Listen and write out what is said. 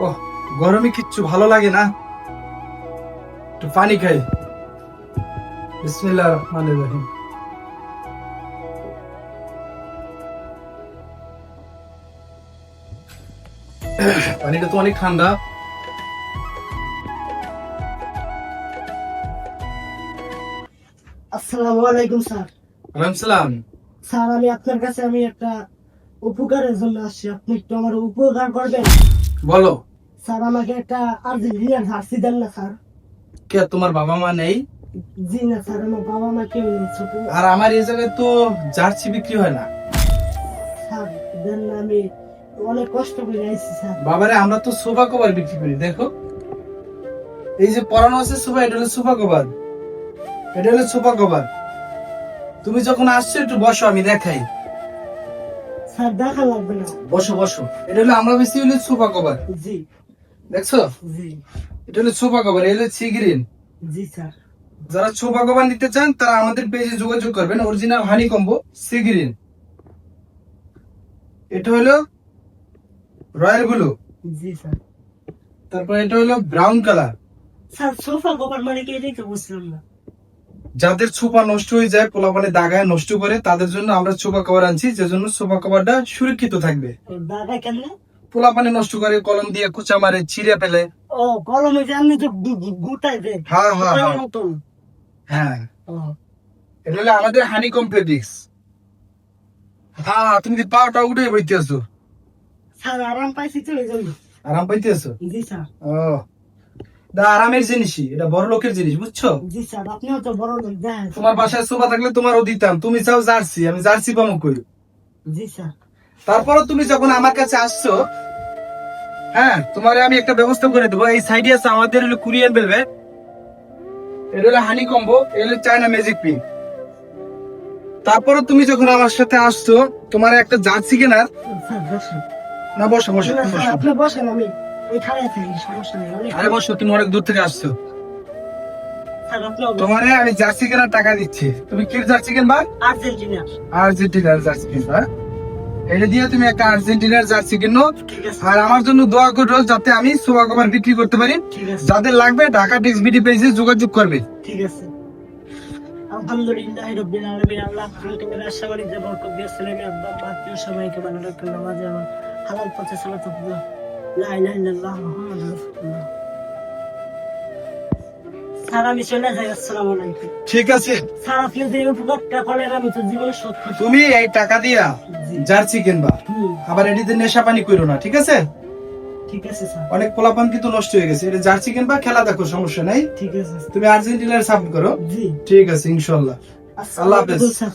ওহ, গরমে কিচ্ছু ভালো লাগে না, একটু পানি খাই। বিসমিল্লাহির রহমানির রহিম। পানিটা তো অনেক ঠান্ডা। আসসালামু আলাইকুম স্যার। ওয়ালাইকুম সালাম। স্যার আমি আপনার কাছে একটা উপকারের জন্য আসছি, আপনি একটু আমার উপকার করবেন। বলো। স্যার আমাকে একটা আর্জেন্টিনার জার্সি দেন না স্যার। কে, তোমার বাবা মা নেই? জি না স্যার, আমার বাবা মা কেউ নেই, ছোট। আর আমার এই জায়গায় তো জার্সি বিক্রি হয় না। স্যার দেন না, আমি অনেক কষ্ট করে আইছি স্যার। বাবারে, আমরা তো সোফা কভার বিক্রি করি। দেখো, এই যে পরানো আছে সোফা, এটা হলো সোফা কভার। এটা হলো সোফা কভার। তুমি যখন আসছো একটু বসো, আমি দেখাই। স্যার দেখা লাগবে না। বসো বসো। এটা হলো আমরা বেশি হলো সোফা কভার। জি দেখছো, জি এটা হলো সোফা কভার, এটা হলো সি গ্রিন। জি স্যার। যারা সোফা কভার নিতে চান তারা আমাদের পেজে যোগাযোগ করবেন। অরিজিনাল হানি কম্বো সি গ্রিন। এটা হলো রয়্যাল ব্লু। জি স্যার। তারপর এটা হলো brown colour. Sir sofa cover মানে কি, এটাই তো বুঝলাম না। যাদের সোফা নষ্ট হয়ে যায়, পোলাপানে দাগায় নষ্ট করে, তাদের জন্য আমরা সোফা কভার আনছি, যে জন্য সোফা কভারটা সুরক্ষিত থাকবে। দাদা কেমন? পোলাপানে নষ্ট করে, কলম দিয়ে কুচা মারে, ছিঁড়ে ফেলে। ও কলমে জানি তো গুটাই দে। হ্যাঁ হ্যাঁ হ্যাঁ মতন। হ্যাঁ। ও এটা হলো আমাদের হানি কমপ্লেক্স। হ্যাঁ, তুমি পাওয়াটা উঠে বইতে আছো। স্যার আরাম পাইছি তো এই জন্য। আরাম পাইতে আছো? জি স্যার। ও, দা আরামের জিনিসই, এটা বড় লোকের জিনিস, বুঝছো? জি স্যার, আপনিও তো বড় লোক, দেখেন। তোমার বাসায় সোফা থাকলে তোমারও দিতাম। তুমি চাও জার্সি, আমি জার্সি পাবো কই? জি স্যার। তারপরও তুমি যখন আমার কাছে আসছো, হ্যাঁ, তোমারে আমি একটা ব্যবস্থা করে দেবো। এই সাইডে আছে আমাদের হলো কোরিয়ান ভেলভেট, এটা হলো হানি কম্বো, এটা হলো চায়না ম্যাজিক পিঙ্ক। তারপরও তুমি যখন আমার সাথে আসছো, তোমার একটা জার্সি কেনার। স্যার বসেন। না, বসো বসো, না তুমি স্যার, বসো। আপনি বসেন, আমি এখানে থাকি, সমস্যা নেই। আরে বসো, তুমি অনেক দূর থেকে আসছো। স্যার আপনি তোমারে আমি জার্সি কেনার টাকা দিচ্ছি। তুমি কি জার্সি কিনবা? আর্জেন্টিনা। আর্জেন্টিনার জার্সি কিনবা? এটা দিয়ে তুমি একটা আর্জেন্টিনার জার্সি কিনো। ঠিক আছে। আর আমার জন্য দোয়া করো যাতে আমি সোফা কভার বিক্রি করতে পারি। ঠিক আছে। যাদের লাগবে ঢাকা টিক্সবিডি পেজে যোগাযোগ করবে। ঠিক আছে। আলহামদুলিল্লাহ রাব্বিল আলামিন। আল্লাহ তোমাদের আশা করি যে বরকত দিয়েছেন, আমি আব্বা আত্মীয় সবাইকে ভালো রাখুন, নামাজে আমার হালাল পথে সালাত করুন। লা ইলাহা ইল্লাল্লাহ মুহাম্মাদুর রাসূলুল্লাহ। স্যার আমি চলে যাই, আসসালামু আলাইকুম। ঠিক আছে, স্যার আপনি যে উপকারটা করেন আমি তো জীবনে শোধ করতে। তুমি এই টাকা দিয়া জার্সি কিনবা, আবার এটিতে নেশা পানি করো না, ঠিক আছে? ঠিক আছে স্যার। অনেক পোলাপান কিন্তু নষ্ট হয়ে গেছে। এটা জার্সি কিনবা, খেলা দেখো, সমস্যা নাই। ঠিক আছে তুমি আর্জেন্টিনার সাপোর্ট করো। জি। ঠিক আছে, ইনশাল্লাহ। আল্লাহ হাফেজ। স্যার।